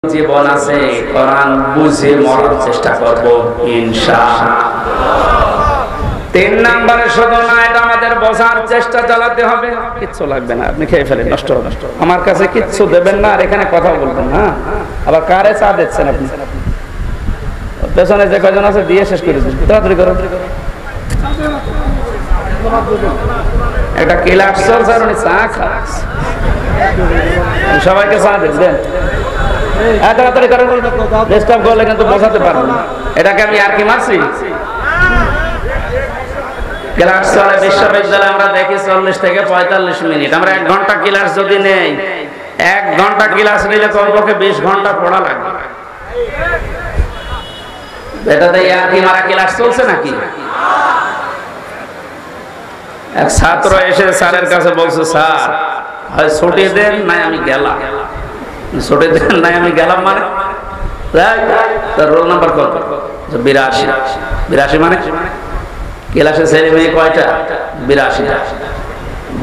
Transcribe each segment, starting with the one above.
জীবন আছে, কোরআন বুঝে মরার চেষ্টা করব ইনশাআল্লাহ। 3 নম্বরে শুধু না, এটা আমাদের বোঝার চেষ্টা চালাতে হবে। কিচ্ছু লাগবে না, আপনি খেয়ে ফেলেন, নষ্ট হবে। আমার কাছে কিচ্ছু দেবেন না, আর এখানে কথা বলবেন না। আবার কারে চা দিচ্ছেন আপনি? পেছনে যে কয়জন আছে দিয়ে শেষ করে দিন, তাড়াতাড়ি করো। একটা ক্লাস চলছে আর উনি চা খাচ্ছে। সবাইকে চা দেন, তাড়াতাড়ি করেন, ডিস্টার্ব করলে কিন্তু বোঝাতে পারবো না। এটাকে আমি আর কি মারছি? ক্লাস চলে বিশ্ববিদ্যালয়ে, আমরা দেখি 40 থেকে 45 মিনিট। আমরা 1 ঘন্টা ক্লাস যদি নেই, 1 ঘন্টা ক্লাস নিলে কমপক্ষে 20 ঘন্টা পড়া লাগে। এটাতে আর কি মারা ক্লাস চলছে নাকি? এক ছাত্র এসে স্যারের কাছে বলছে, স্যার হয় ছুটি দেন নাই আমি গেলাম। ছুটি দেন নাই আমি গেলাম মানে তার রোল নাম্বার কত? 82। 82 মানে ক্লাসে ছেলে মেয়ে কয়টা? 82টা।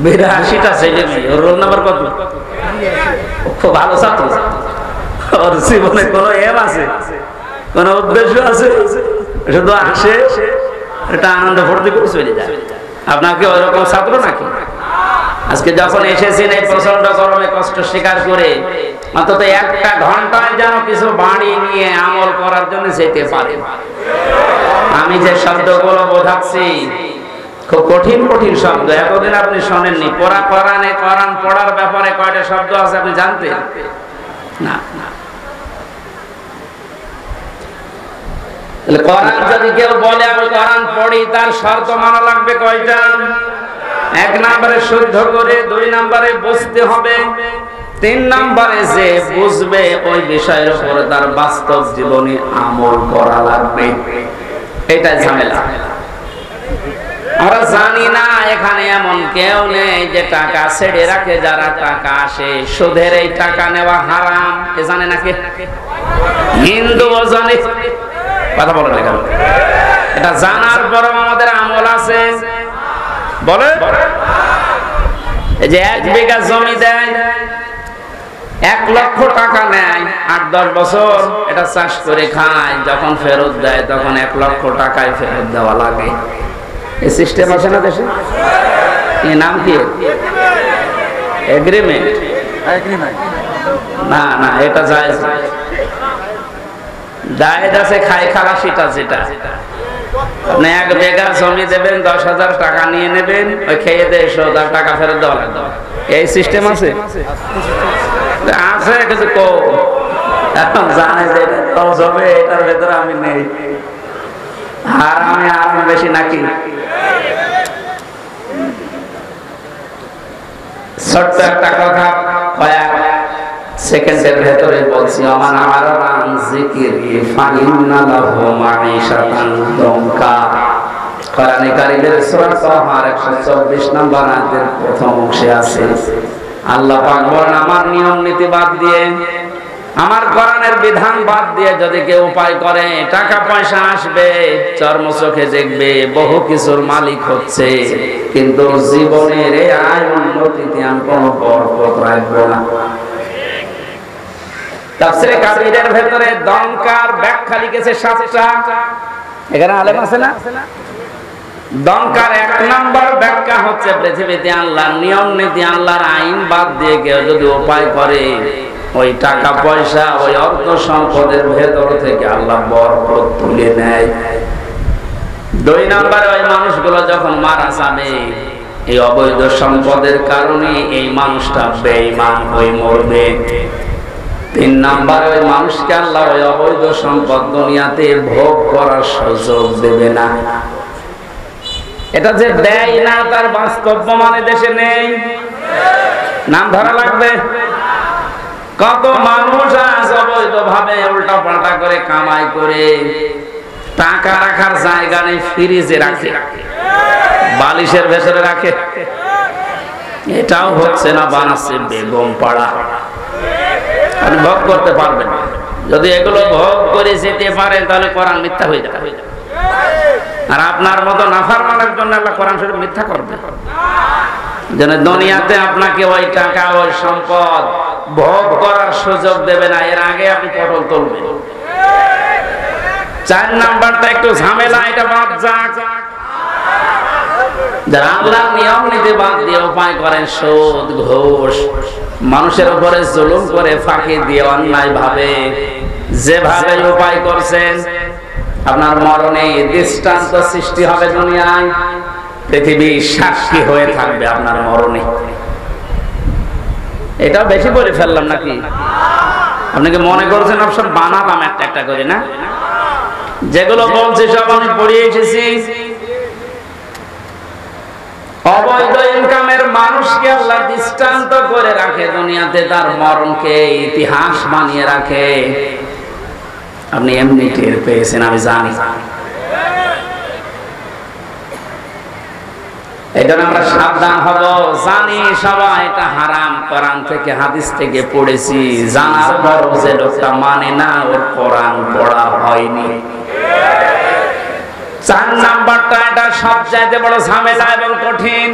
82টা ছেলে মেয়ে, ওর রোল নাম্বার কত? খুব ভালো ছাত্র। ওর জীবনে কোনো এম আছে, কোনো উদ্দেশ্য আছে? শুধু আসে, এটা আনন্দ ফুর্তি করে চলে যায়। আপনাকে ওইরকম ছাত্র নাকি? আজকে যখন এসেছেন এই প্রচন্ড গরমে কষ্ট স্বীকার করে, অন্তত 1টা ঘন্টায় যেন কিছু বাড়ি নিয়ে আমল করার জন্য যেতে পারে। আমি যে শব্দগুলো বোঝাচ্ছি খুব কঠিন কঠিন শব্দ, এতদিন আপনি শোনেননি। কোরআনে কোরআন পড়ার ব্যাপারে কয়টা শব্দ আছে আপনি জানতেন না? কোরআন যদি কেউ বলে আমি কোরআন পড়ি, তার শর্ত মানা লাগবে কয়টা? 1 নম্বরে শুদ্ধ করে, 2 নম্বরে বুঝতে হবে, 3 নম্বরে যে বুঝবে ওই বিষয়ের উপরে তার বাস্তব জীবনে আমল করা লাগবে। এটাই ঝামেলা। আমরা জানি না এখানে এমন কেউ নেই যে টাকা ছেড়ে রাখে। যারা টাকা আসে, সুদের এই টাকা নেওয়া হারাম, এ জানে নাকি? হিন্দুও জানে, কথা বলে না কেন? এটা জানার পরও আমাদের আমল আছে। বলে এই যে 1 বিঘা জমি দেয়, 1 লক্ষ টাকা নেয়, 8-10 বছর এটা চাষ করে খায়, যখন ফেরত দেয় তখন 1 লক্ষ টাকায় ফেরত দেওয়া লাগে। এই সিস্টেম আছে না দেশে? এই নাম কি? এগ্রিমেন্ট। না না, এটা জায়েজ আছে। খায় খালাসিটা যেটা, আপনি 1 বিঘা জমি দেবেন, 10,000 টাকা নিয়ে নেবেন, ওই খেয়ে দিয়ে 100,000 টাকা ফেরত দেওয়া লাগবে। এই সিস্টেম আছে আছে কিছু এখন জানে যে জমি এটার ভেতরে আমি নেই। আর আমি বেশি নাকি? ছোট্ট একটা কথা কয়েক সেকেন্ডের ভেতরে বলছি। আমার নাম জিকিরি ফাইন্না লাহু মাঈশাতান দঙ্কা। কোরআনে কারীমের সূরা তাহার 124 নম্বর আয়াতের প্রথম অংশে আছে, আল্লাহ পাক বলেন, আমার নিয়ম নীতি বাদ দিয়ে, আমার কোরআনের বিধান বাদ দিয়ে যদি কেউ উপায় করে, টাকা পয়সা আসবে, চর্ম চোখে দেখবে, বহু কিছুর মালিক হচ্ছে, কিন্তু জীবনের এই আয় উন্নতিতে আমি কোনো বরকত রাখবো না। তাফসীরে কাবীরের ভেতরে দঙ্কার ব্যাখ্যা লিখেছে 7টা। এখানে আলেম আছে না? দঙ্কার 1 নম্বর ব্যাখ্যা হচ্ছে, পৃথিবীতে আল্লাহর নিয়ম নীতি, আল্লাহর আইন বাদ দিয়ে কেউ যদি উপায় করে, ওই টাকা পয়সা, ওই অর্থ সম্পদের ভেতর থেকে আল্লাহ বরকত তুলে নেয়। 2 নম্বরে ওই মানুষগুলো যখন মারা যাবে, এই অবৈধ সম্পদের কারণে এই মানুষটা বেঈমান হয়ে মরবে। 3 নম্বরে ওই মানুষকে আল্লাহ ওই অবৈধ সম্পদ দুনিয়াতে ভোগ করার সুযোগ দেবে না। এটা যে দেয় না তার বাস্তব প্রমাণে দেশে নেই, নাম ধরা লাগবে। কত মানুষ আজ অবৈধ ভাবে উল্টা পাল্টা করে কামাই করে টাকা রাখার জায়গা নেই, ফ্রিজে রাখে, বালিশের ভেতরে রাখে। এটাও হচ্ছে না, বানাচ্ছে বেগম পাড়া। আপনি ভোগ করতে পারবেন না। যদি এগুলো ভোগ করে যেতে পারেন তাহলে কোরআন মিথ্যা হয়ে যাবে। আর আপনার মতো নাফরমানের জন্য আল্লাহ কোরআন শরীফ মিথ্যা করবে যেন দুনিয়াতে আপনাকে ওই টাকা ওই সম্পদ ভোগ করার সুযোগ দেবে না, এর আগে আপনি পটল তুলবেন। 4 নাম্বারটা একটু ঝামেলা, এটা বাদ যাক। যারা আল্লাহর নিয়ম নীতি বাদ দিয়ে উপায় করেন সুদ ঘুষ, মানুষের উপরে জুলুম করে ফাঁকি দিয়ে অন্যায় ভাবে যেভাবে উপায় করছেন, আপনার মরণে দৃষ্টান্ত সৃষ্টি হবে দুনিয়ায়, পৃথিবী সাক্ষী হয়ে থাকবে আপনার মরণে। এটা বেশি বলে ফেললাম নাকি? আপনি কি মনে করছেন অবসর বানালাম একটা একটা করে? না, যেগুলো বলছি সব আমি পড়িয়ে এসেছি। অবৈধ ইনকামের মানুষকে আল্লাহ দৃষ্টান্ত করে রাখে দুনিয়াতে, তার মরণকে ইতিহাস বানিয়ে রাখে। আপনি এমনি টের পেয়েছেন, আমি জানি। এই জন্য আমরা সাবধান হব। জানি সবাই এটা হারাম, কোরআন থেকে হাদিস থেকে পড়েছি, জানার পরও যে লোকটা মানে না, ওর কোরআন পড়া হয়নি। 4 নাম্বারটা, এটা সবচাইতে বড় ঝামেলা এবং কঠিন।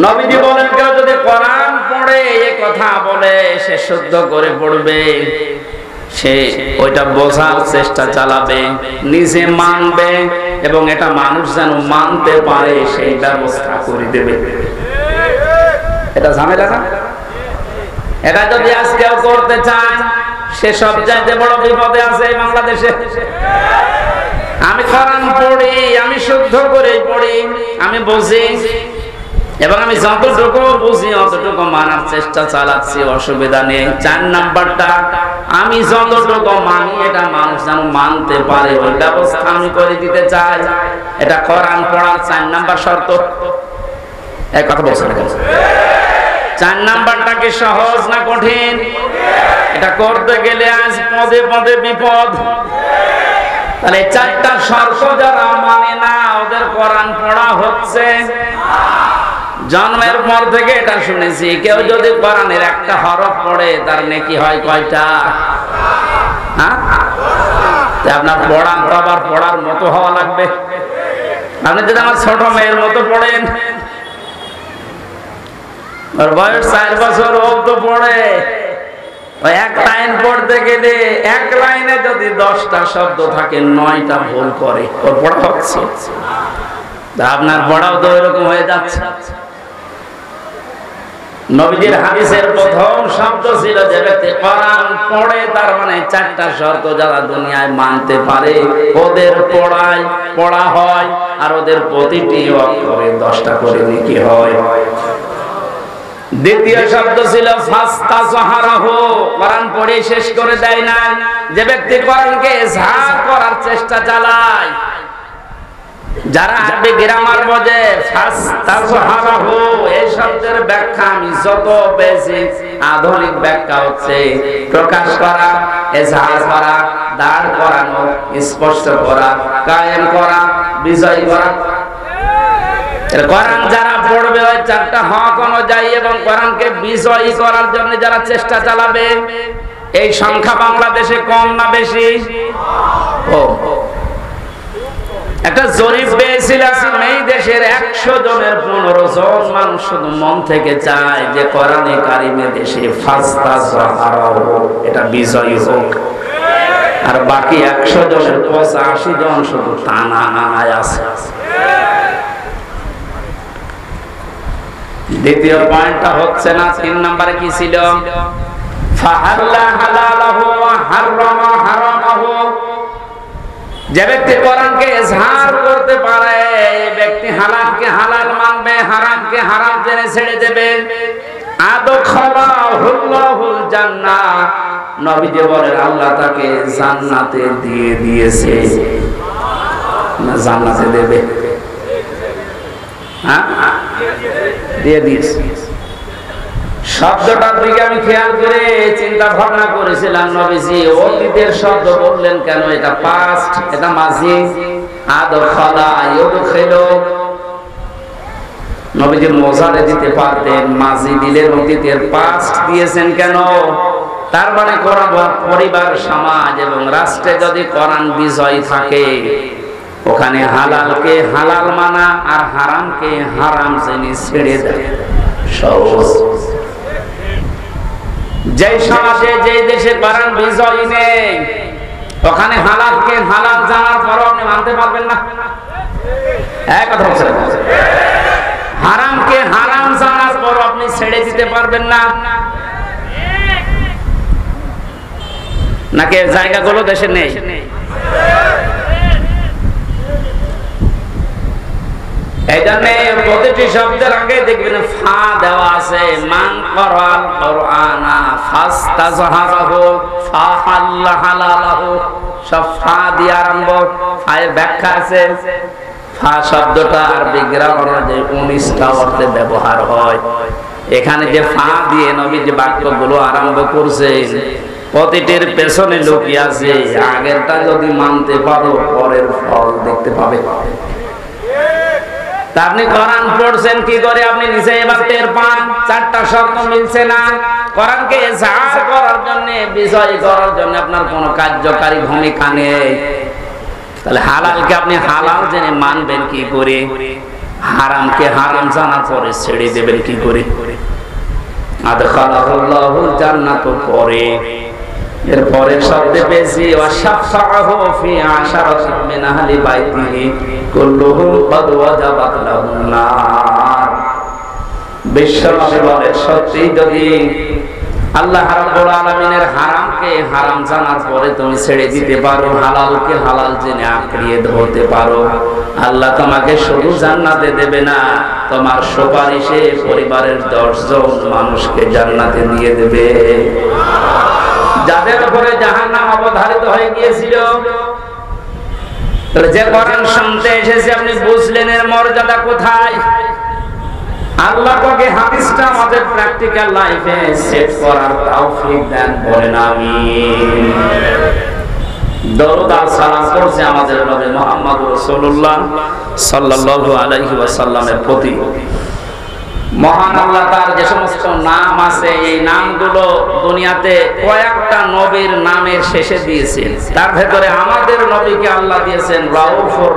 নবীজি বলেন কেউ যদি কোরআন পড়ে এই কথা বলে, সে শুদ্ধ করে পড়বে, সে ওইটা বোঝার চেষ্টা চালাবে, নিজে মানবে, এবং এটা মানুষ যেন মানতে পারে সেই ব্যবস্থা করে দেবে। এটা ঝামেলা না? এটা যদি আজকেও করতে চায়, সে সবচাইতে বড় বিপদে আছে এই বাংলাদেশে। আমি কোরআন পড়ি, আমি শুদ্ধ করে পড়ি, আমি বুঝি, এবং আমি যতটুকু বুঝি অতটুকু মানার চেষ্টা চালাচ্ছি, অসুবিধা নেই। 4 নাম্বারটা, আমি যতটুকু মানি এটা মানুষ যেন মানতে পারে, ওই ব্যবস্থা আমি করে দিতে চাই। এটা কোরআন পড়ার 4 নাম্বার শর্ত। এক কথা বলছেন, 4 নাম্বারটা কি সহজ না কঠিন? এটা করতে গেলে আজ পদে পদে বিপদ। তাহলে 4টা শর্ত যারা মানে না, ওদের কোরআন পড়া হচ্ছে। জন্মের পর থেকে এটা শুনেছি, কেউ যদি কোরআনের একটা হরফ পড়ে তার নেকি হয় কয়টা? আপনার পড়া তো আবার পড়ার মতো হওয়া লাগবে। আপনি যদি আমার ছোট মেয়ের মতো পড়েন, ওর বয়স 4 বছর, ও তো পড়ে, ওই এক লাইন পড়তে গেলে 1 লাইনে যদি 10টা শব্দ থাকে 9টা ভুল করে, ওর পড়া হচ্ছে। আপনার পড়াও তো এরকম হয়ে যাচ্ছে। নবীজির হাদিসের প্রথম শব্দ ছিল, যে ব্যক্তি কোরআন পড়ে, তার মানে 4টা শর্ত যারা দুনিয়ায় মানতে পারে, ওদের পড়া হয়, আর ওদের প্রতিটি অক্ষরে 10টা করে নেকি হয়। দ্বিতীয় শব্দ ছিল ফাস্তাযহারাহু, কোরআন পড়ে শেষ করে দেয় না। যে ব্যক্তি কোরআনকে ইজহার করার চেষ্টা চালায়, যারা আরবি গ্রামার বোঝে, ফাস্তাযহারাহু এই শব্দের ব্যাখ্যা আমি যত বেশি আধুনিক ব্যাখ্যা হচ্ছে প্রকাশ করা, ইজহার করা, দাঁড় করানো, স্পষ্ট করা, কায়েম করা, বিজয় করা। কোরআন যারা পড়বে ওই 4টা হক অনুযায়ী এবং কোরআনকে বিজয়ী করার জন্য যারা চেষ্টা চালাবে, এই সংখ্যা বাংলাদেশে কম না বেশি? একটা জরিপ পেয়েছিলাম, এই দেশের 100 জনের 15 জন মানুষ শুধু মন থেকে চায় যে কোরআনে কারিমে দেশে ফাস্তাযহারাহু এটা বিজয়ী হোক, আর বাকি 100 জনের 85 জন শুধু টানা নানায় আছে। দ্বিতীয় পয়েন্টটা হচ্ছে না। 3 নম্বরে কি ছিল? ফাহাল্লা হালালাহু ওয়া হারামা হারামাহু। যে ব্যক্তি কোরআনকে ইজহার করতে পারে, এই ব্যক্তি হালালকে হালাল মানবে, হারামকে হারাম জেনে ছেড়ে দেবে। আদখালাহুল্লাহুল জান্নাহ, নবীজি বলেন আল্লাহ তাকে জান্নাতে দিয়ে দিয়েছে, না জান্নাতে দেবে? হ্যাঁ, দিয়ে দিয়েছে। শব্দটার দিকে আমি খেয়াল করে চিন্তা ভাবনা করেছিলাম, নবীজি অতীতের শব্দ বললেন কেন? এটা পাস্ট, এটা মাজি। আদখালা ইউদখিলু, নবীজি মুজারে দিতে পারতেন, মাজি দিলেন, অতীতের পাস্ট দিয়েছেন কেন? তার মানে কোরআন পরিবার, সমাজ এবং রাষ্ট্রে যদি কোরআন বিজয় থাকে, ওখানে হালালকে হালাল মানা আর হারামকে হারাম জেনে ছেড়ে দেয় সহজ। যে সমাজে যে দেশে কোরআন বিজয় নেই, ওখানে হালালকে হালাল জানার পরও আপনি মানতে পারবেন না। এক কথা বলছেন, হারামকে হারাম জানার পরও আপনি ছেড়ে দিতে পারবেন না। নাকি জায়গাগুলো দেশে নেই? এই জন্য প্রতিটি শব্দের আগে দেখবেন ফা দেওয়া আছে। মান করাল কোরআনা ফাস্তাজহারাহু ফাহাল্লা হালালাহু, সব ফা দিয়ে আরম্ভ। ফায়ের ব্যাখ্যা আছে। ফা শব্দটা আরবি গ্রামার অনুযায়ী 19টা অর্থে ব্যবহার হয়। এখানে যে ফা দিয়ে নবী যে বাক্যগুলো আরম্ভ করছেন, প্রতিটির পেছনে লুকিয়ে আছে আগেরটা যদি মানতে পারো পরের ফল দেখতে পাবে। তা আপনি কোরআন পড়ছেন কি করে? আপনি নিজে এবার টের পান চারটা শর্ত মিলছে না। কোরআনকে জাহাজ করার জন্য, বিজয় করার জন্য আপনার কোনো কার্যকারী ভূমিকা নেই। তাহলে হালালকে আপনি হালাল জেনে মানবেন কি করে? হারামকে হারাম জানার পরে ছেড়ে দেবেন কি করে? আদখালাহুল্লাহুল জান্নাত পরে, এরপরে শব্দে বেশি ওয়াশাফাহু ফি আশারাতিন মিন আহলি বাইতিহি কুল্লুহুম ক্বাদ ওয়াজাবাত লাহুন নার। বিশ্বনবী বলে, সত্যি যদি আল্লাহ রাব্বুল আলামিনের হারামকে হারাম জানার পরে তুমি ছেড়ে দিতে পারো, হালালকে হালাল জেনে আঁকড়িয়ে ধরতে পারো, আল্লাহ তোমাকে শুধু জান্নাতে দেবে না, তোমার সুপারিশে পরিবারের 10 জন মানুষকে জান্নাতে নিয়ে দেবে। যাদের উপরে জাহান্নাম অবধারিত হয়ে গিয়েছিল, যে কোরআন শুনতে এসেছে আপনি বুঝলেন এর মর্যাদা কোথায়। আল্লাহ পাকে হাদিসটা আমাদের প্র্যাকটিক্যাল লাইফে সেট করার তৌফিক দেন, বলেন আমিন। দরুদ আর সালাম করছে আমাদের নবী মুহাম্মদ রাসূলুল্লাহ সাল্লাল্লাহু আলাইহি ওয়াসাল্লামের প্রতি। মহান আল্লাহ তার যে সমস্ত নাম আছে, এই নামগুলো দুনিয়াতে কয়েকটা নবীর নামের শেষে দিয়েছেন। তার ভেতরে আমাদের নবীকে আল্লাহ দিয়েছেন রাউফুর